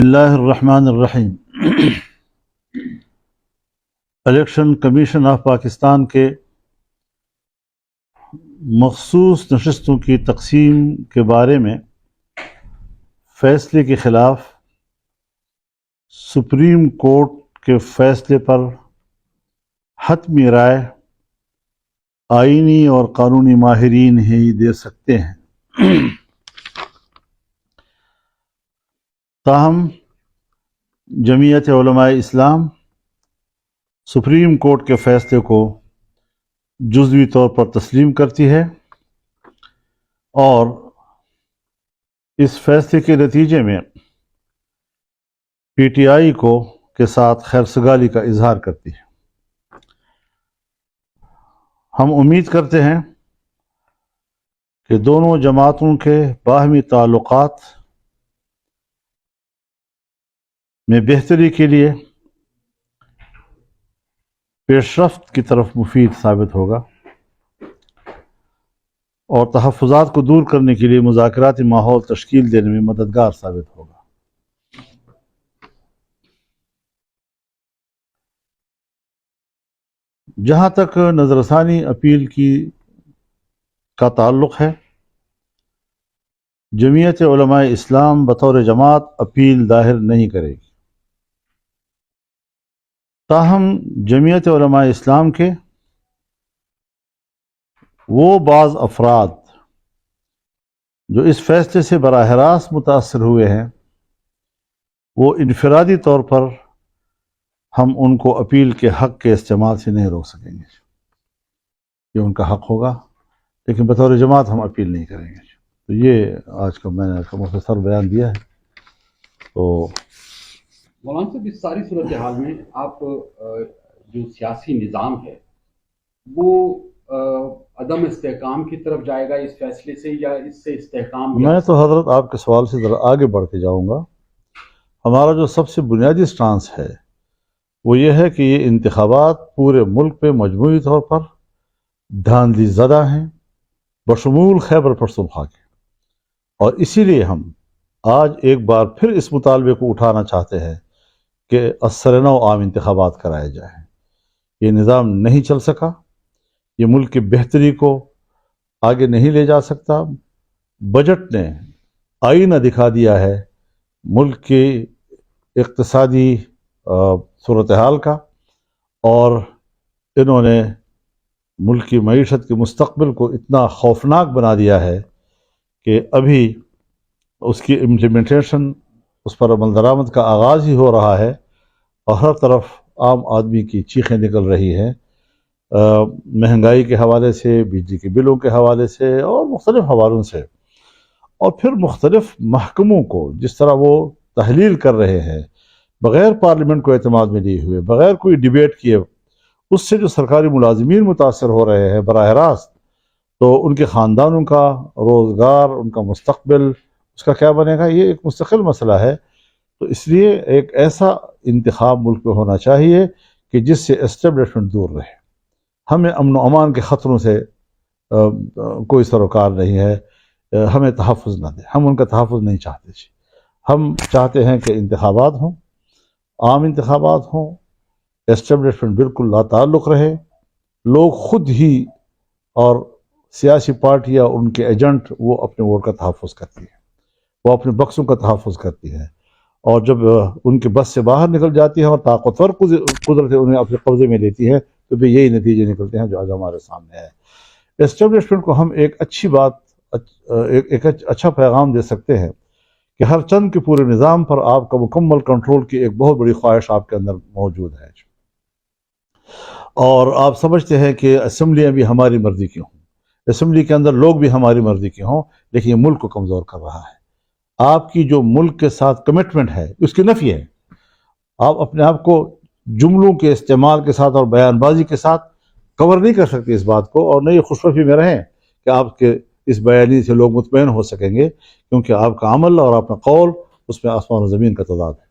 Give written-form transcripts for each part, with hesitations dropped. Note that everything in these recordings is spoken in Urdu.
اللہ الرحمن الرحیم۔ الیکشن کمیشن آف پاکستان کے مخصوص نشستوں کی تقسیم کے بارے میں فیصلے کے خلاف سپریم کورٹ کے فیصلے پر حتمی رائے آئینی اور قانونی ماہرین ہی دے سکتے ہیں۔ تاہم جمعیت علماء اسلام سپریم کورٹ کے فیصلے کو جزوی طور پر تسلیم کرتی ہے اور اس فیصلے کے نتیجے میں پی ٹی آئی کے ساتھ خیرسگالی کا اظہار کرتی ہے۔ ہم امید کرتے ہیں کہ دونوں جماعتوں کے باہمی تعلقات میں بہتری کے لیے پیش رفت کی طرف مفید ثابت ہوگا اور تحفظات کو دور کرنے کے لیے مذاکراتی ماحول تشکیل دینے میں مددگار ثابت ہوگا۔ جہاں تک نظر ثانی اپیل کا تعلق ہے، جمعیت علماء اسلام بطور جماعت اپیل داخل نہیں کرے گی۔ تاہم جمعیت علماء اسلام کے وہ بعض افراد جو اس فیصلے سے براہ راست متاثر ہوئے ہیں، وہ انفرادی طور پر ہم ان کو اپیل کے حق کے استعمال سے نہیں روک سکیں گے۔ یہ ان کا حق ہوگا، لیکن بطور جماعت ہم اپیل نہیں کریں گے۔ تو یہ آج کا میں نے مختصر بیان دیا ہے۔ تو مولانا صاحب، اس ساری صورتحال میں آپ جو سیاسی نظام ہے وہ عدم استحکام کی طرف جائے گا اس فیصلے سے، یا اس سے استحکام؟ میں تو حضرت آپ کے سوال سے ذرا آگے بڑھ کے جاؤں گا۔ ہمارا جو سب سے بنیادی سٹانس ہے وہ یہ ہے کہ یہ انتخابات پورے ملک پہ مجموعی طور پر دھاندلی زدہ ہیں، بشمول خیبر پختونخوا کے، اور اسی لیے ہم آج ایک بار پھر اس مطالبے کو اٹھانا چاہتے ہیں کہ السرنو عام انتخابات کرائے جائیں۔ یہ نظام نہیں چل سکا، یہ ملک کی بہتری کو آگے نہیں لے جا سکتا۔ بجٹ نے آئینہ دکھا دیا ہے ملک کی اقتصادی صورتحال کا، اور انہوں نے ملک کی معیشت کے مستقبل کو اتنا خوفناک بنا دیا ہے کہ ابھی اس کی امپلیمنٹیشن، اس پر عمل درآمد کا آغاز ہی ہو رہا ہے، اور ہر طرف عام آدمی کی چیخیں نکل رہی ہیں، مہنگائی کے حوالے سے، بجلی کے بلوں کے حوالے سے، اور مختلف حوالوں سے۔ اور پھر مختلف محکموں کو جس طرح وہ تحلیل کر رہے ہیں بغیر پارلیمنٹ کو اعتماد میں لیے ہوئے، بغیر کوئی ڈیبیٹ کیے، اس سے جو سرکاری ملازمین متاثر ہو رہے ہیں براہ راست، تو ان کے خاندانوں کا روزگار، ان کا مستقبل، اس کا کیا بنے گا، یہ ایک مستقل مسئلہ ہے۔ تو اس لیے ایک ایسا انتخاب ملک میں ہونا چاہیے کہ جس سے اسٹیبلشمنٹ دور رہے۔ ہمیں امن و امان کے خطروں سے کوئی سروکار نہیں ہے، ہمیں تحفظ نہ دے، ہم ان کا تحفظ نہیں چاہتے۔ ہم چاہتے ہیں کہ انتخابات ہوں، عام انتخابات ہوں، اسٹیبلشمنٹ بالکل لا تعلق رہے، لوگ خود ہی اور سیاسی پارٹیاں ان کے ایجنٹ وہ اپنے ووٹ کا تحفظ کرتی ہیں، وہ اپنے بکسوں کا تحفظ کرتی ہے، اور جب ان کے بس سے باہر نکل جاتی ہیں اور طاقتور قدرتیں انہیں اپنے قبضے میں لیتی ہیں، تو پھر یہی نتیجے نکلتے ہیں جو آج ہمارے سامنے ہے۔ اسٹیبلشمنٹ کو ہم ایک اچھی بات، ایک اچھا پیغام دے سکتے ہیں کہ ہر چند کے پورے نظام پر آپ کا مکمل کنٹرول کی ایک بہت بڑی خواہش آپ کے اندر موجود ہے، اور آپ سمجھتے ہیں کہ اسمبلیاں بھی ہماری مرضی کی ہوں، اسمبلی کے اندر لوگ بھی ہماری مرضی کے ہوں، لیکن یہ ملک کو کمزور کر رہا ہے۔ آپ کی جو ملک کے ساتھ کمٹمنٹ ہے اس کی نفی ہے۔ آپ اپنے آپ کو جملوں کے استعمال کے ساتھ اور بیان بازی کے ساتھ کور نہیں کر سکتے اس بات کو، اور نہ یہ خوش فہمی میں رہیں کہ آپ کے اس بیانی سے لوگ مطمئن ہو سکیں گے، کیونکہ آپ کا عمل اور اپنا قول اس میں آسمان و زمین کا تضاد ہے۔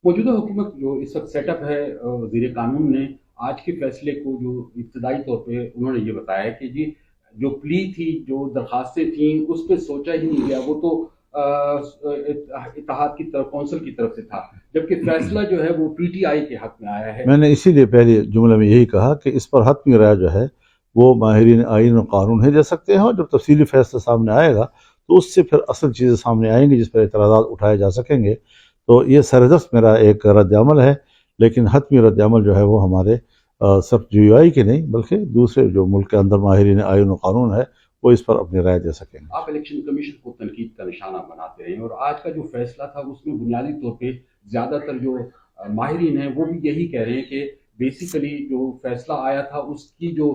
موجودہ حکومت جو اس وقت سیٹ اپ ہے، وزیر قانون نے آج کے فیصلے کو جو ابتدائی طور پہ انہوں نے یہ بتایا کہ جی جو پلی تھی، جو درخواستیں تھیں، اس پہ سوچا ہی نہیں گیا، وہ تو اتحاد کی طرف کونسل کی طرف سے تھا، جبکہ فیصلہ جو ہے وہ پی ٹی آئی کے حق میں آیا ہے۔ میں نے اسی لیے پہلے جملے میں یہی کہا کہ اس پر حتمی رائے جو ہے وہ ماہرین آئین و قانون ہی دے سکتے ہیں، اور جب تفصیلی فیصلہ سامنے آئے گا تو اس سے پھر اصل چیزیں سامنے آئیں گی جس پر اعتراضات اٹھائے جا سکیں گے۔ تو یہ سردست میرا ایک رد عمل ہے، لیکن حتمی رد عمل جو ہے وہ ہمارے صرف GUI کے نہیں بلکہ دوسرے جو ملک کے اندر ماہرین آئین و قانون ہے وہ اس پر اپنی رائے دے سکیں گے۔ آپ الیکشن کمیشن کو تنقید کا نشانہ بناتے ہیں، اور آج کا جو فیصلہ تھا اس میں بنیادی طور پہ زیادہ تر جو ماہرین ہیں وہ بھی یہی کہہ رہے ہیں کہ بیسیکلی جو فیصلہ آیا تھا اس کی جو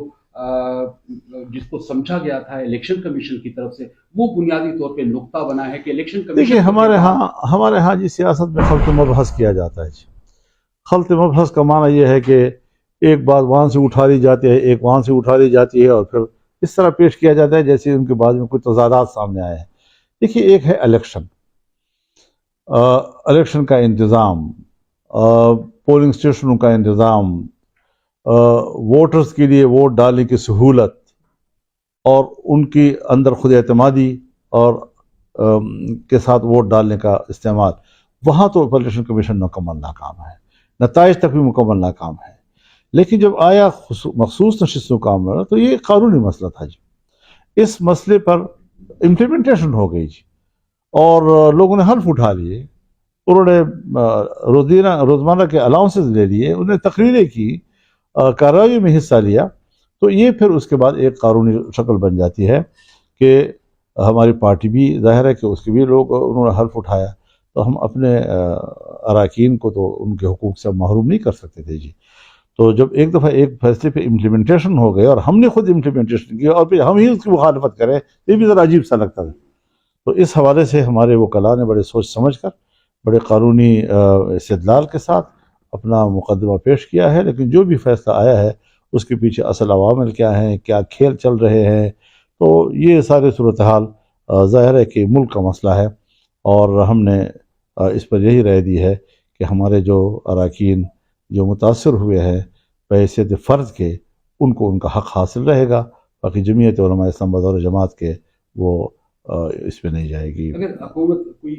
جس کو سمجھا گیا تھا الیکشن کمیشن کی طرف سے وہ بنیادی طور پہ نقطہ بنا ہے کہ الیکشن کمیشن دیکھیے ہمارے ہاں جی سیاست میں خلط مبحث کیا جاتا ہے جی۔ خلط مبحث کا معنی یہ ہے کہ ایک بات وہاں سے اٹھا لی جاتی ہے، ایک وہاں سے اٹھا لی جاتی ہے، اور پھر اس طرح پیش کیا جاتا ہے جیسے ان کے بعد میں کوئی تضادات سامنے آئے ہیں۔ دیکھیے ایک ہے الیکشن کا انتظام، پولنگ اسٹیشنوں کا انتظام، ووٹرز کے لیے ووٹ ڈالنے کی سہولت اور ان کی اندر خود اعتمادی اور کے ساتھ ووٹ ڈالنے کا استعمال، وہاں تو الیکشن کمیشن مکمل ناکام ہے، نتائج تک بھی مکمل ناکام ہے۔ لیکن جب آیا مخصوص نشستوں کا عمل تو یہ قانونی مسئلہ تھا جی، اس مسئلے پر امپلیمنٹیشن ہو گئی جی، اور لوگوں نے حلف اٹھا لیے، انہوں نے روزمرہ کے الاؤنسز لے لیے، انہوں نے تقریریں کی، کارروائیوں میں حصہ لیا، تو یہ پھر اس کے بعد ایک قانونی شکل بن جاتی ہے کہ ہماری پارٹی بھی ظاہر ہے کہ اس کے بھی لوگ انہوں نے حلف اٹھایا، تو ہم اپنے اراکین کو تو ان کے حقوق سے محروم نہیں کر سکتے تھے جی۔ تو جب ایک دفعہ ایک فیصلے پہ امپلیمنٹیشن ہو گئے اور ہم نے خود امپلیمنٹیشن کی اور پھر ہم ہی اس کی مخالفت کریں، یہ بھی ذرا عجیب سا لگتا ہے۔ تو اس حوالے سے ہمارے وکلاء نے بڑے سوچ سمجھ کر بڑے قانونی استدلال کے ساتھ اپنا مقدمہ پیش کیا ہے، لیکن جو بھی فیصلہ آیا ہے اس کے پیچھے اصل عوامل کیا ہیں، کیا کھیل چل رہے ہیں، تو یہ سارے صورتحال ظاہر ہے کہ ملک کا مسئلہ ہے، اور ہم نے اس پر یہی رائے دی ہے کہ ہمارے جو اراکین جو متاثر ہوئے ہیں بحیثیت فرد کے، ان کو ان کا حق حاصل رہے گا، باقی جمعیت علماء اسلام بطور جماعت کے وہ اس پہ نہیں جائے گی۔ اگر حکومت کوئی